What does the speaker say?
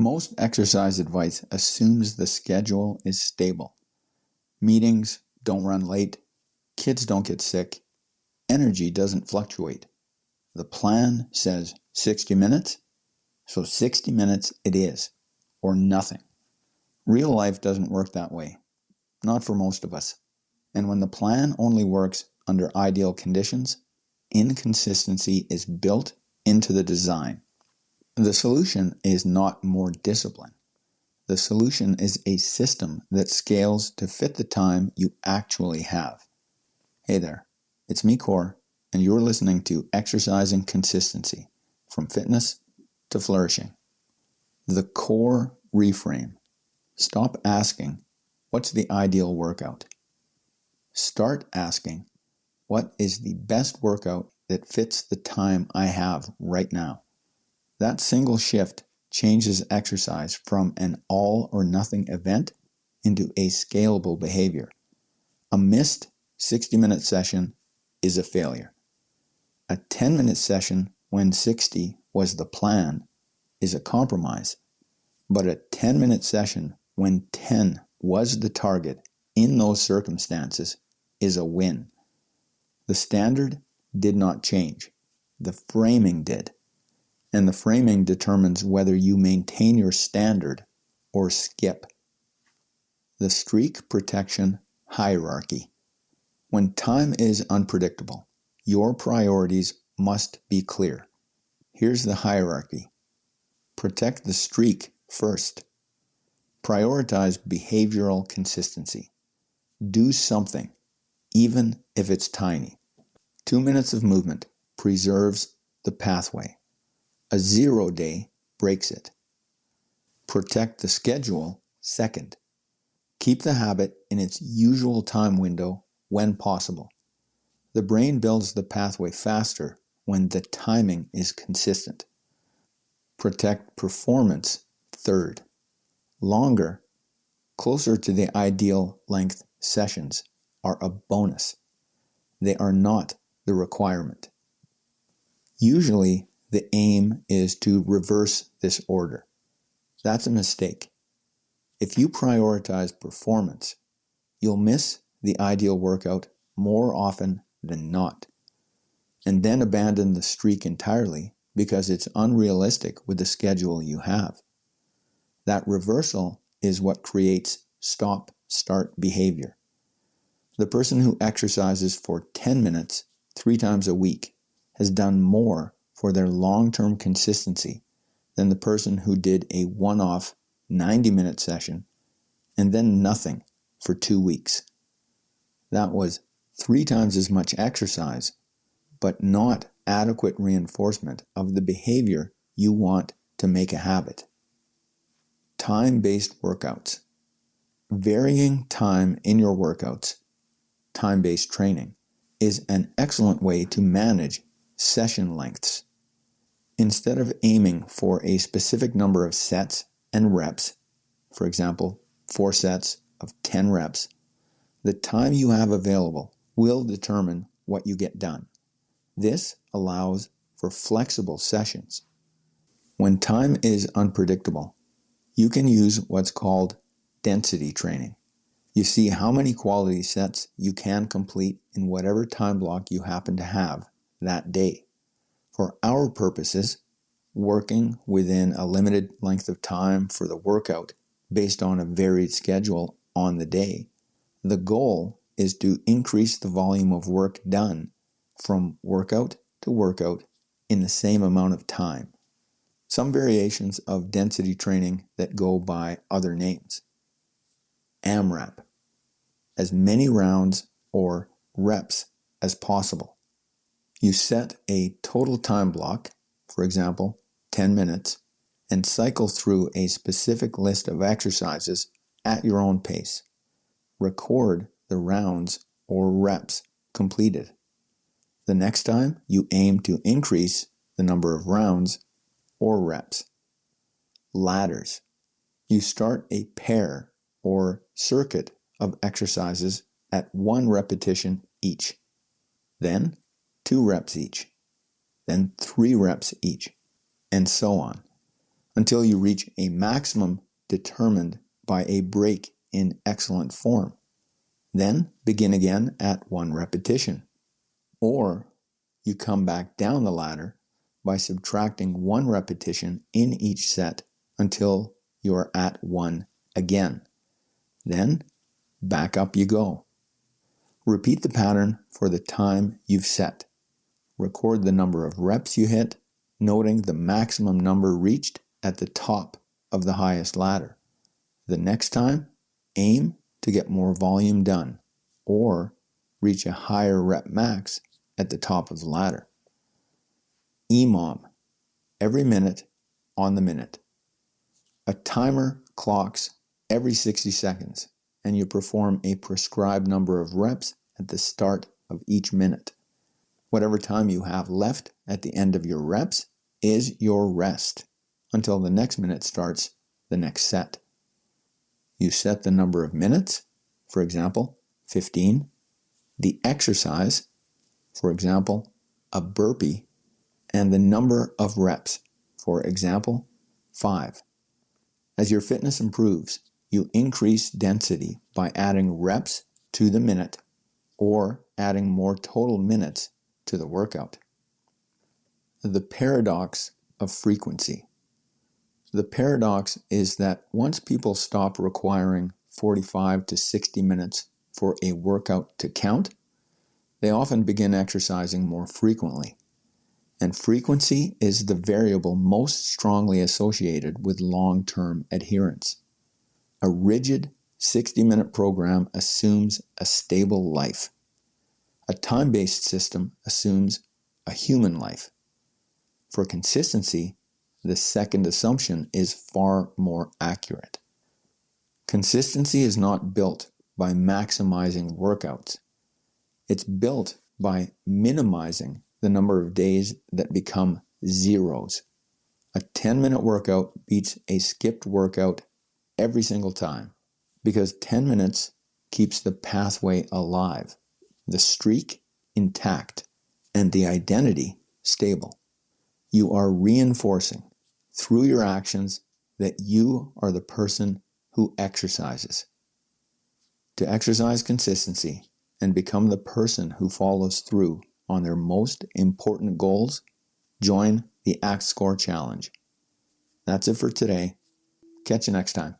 Most exercise advice assumes the schedule is stable. Meetings don't run late, kids don't get sick, energy doesn't fluctuate. The plan says 60 minutes, so 60 minutes it is, or nothing. Real life doesn't work that way, not for most of us. And when the plan only works under ideal conditions, inconsistency is built into the design. The solution is not more discipline. The solution is a system that scales to fit the time you actually have. Hey there, it's me, Core, and you're listening to Exercising Consistency, from fitness to flourishing. The Core Reframe. Stop asking, what's the ideal workout? Start asking, what is the best workout that fits the time I have right now? That single shift changes exercise from an all or nothing event into a scalable behavior. A missed 60-minute session is a failure. A 10-minute session when 60 was the plan is a compromise. But a 10-minute session when 10 was the target in those circumstances is a win. The standard did not change. The framing did. And the framing determines whether you maintain your standard or skip. The streak protection hierarchy. When time is unpredictable, your priorities must be clear. Here's the hierarchy. Protect the streak first. Prioritize behavioral consistency. Do something, even if it's tiny. 2 minutes of movement preserves the pathway. A 0 day breaks it. Protect the schedule second. Keep the habit in its usual time window when possible. The brain builds the pathway faster when the timing is consistent. Protect performance third. Longer, closer to the ideal length sessions are a bonus. They are not the requirement. Usually, the aim is to reverse this order. That's a mistake. If you prioritize performance, you'll miss the ideal workout more often than not, and then abandon the streak entirely because it's unrealistic with the schedule you have. That reversal is what creates stop-start behavior. The person who exercises for 10 minutes 3 times a week has done more for their long-term consistency than the person who did a one-off 90-minute session and then nothing for 2 weeks. That was 3 times as much exercise, but not adequate reinforcement of the behavior you want to make a habit. Time-based workouts. Varying time in your workouts, time-based training, is an excellent way to manage session lengths. Instead of aiming for a specific number of sets and reps, for example, 4 sets of 10 reps, the time you have available will determine what you get done. This allows for flexible sessions. When time is unpredictable, you can use what's called density training. You see how many quality sets you can complete in whatever time block you happen to have that day. For our purposes, working within a limited length of time for the workout based on a varied schedule on the day, the goal is to increase the volume of work done from workout to workout in the same amount of time. Some variations of density training that go by other names. AMRAP, as many rounds or reps as possible. You set a total time block, for example, 10 minutes, and cycle through a specific list of exercises at your own pace. Record the rounds or reps completed. The next time, you aim to increase the number of rounds or reps. Ladders. You start a pair or circuit of exercises at 1 repetition each. Then 2 reps each. Then 3 reps each. And so on. until you reach a maximum determined by a break in excellent form. Then begin again at 1 repetition. Or you come back down the ladder by subtracting 1 repetition in each set until you are at 1 again. Then back up you go. Repeat the pattern for the time you've set. Record the number of reps you hit, noting the maximum number reached at the top of the highest ladder. The next time, aim to get more volume done, or reach a higher rep max at the top of the ladder. EMOM, every minute on the minute. A timer clocks every 60 seconds, and you perform a prescribed number of reps at the start of each minute. Whatever time you have left at the end of your reps is your rest until the next minute starts the next set. You set the number of minutes, for example, 15, the exercise, for example, a burpee, and the number of reps, for example, 5. As your fitness improves, you increase density by adding reps to the minute or adding more total minutes to the workout. The paradox of frequency. The paradox is that once people stop requiring 45 to 60 minutes for a workout to count, they often begin exercising more frequently. And frequency is the variable most strongly associated with long-term adherence. A rigid 60-minute program assumes a stable life. A time-based system assumes a human life. For consistency, the second assumption is far more accurate. Consistency is not built by maximizing workouts. It's built by minimizing the number of days that become zeros. A 10-minute workout beats a skipped workout every single time because 10 minutes keeps the pathway alive, the streak intact, and the identity stable. You are reinforcing through your actions that you are the person who exercises. To exercise consistency and become the person who follows through on their most important goals, join the Act Score Challenge. That's it for today. Catch you next time.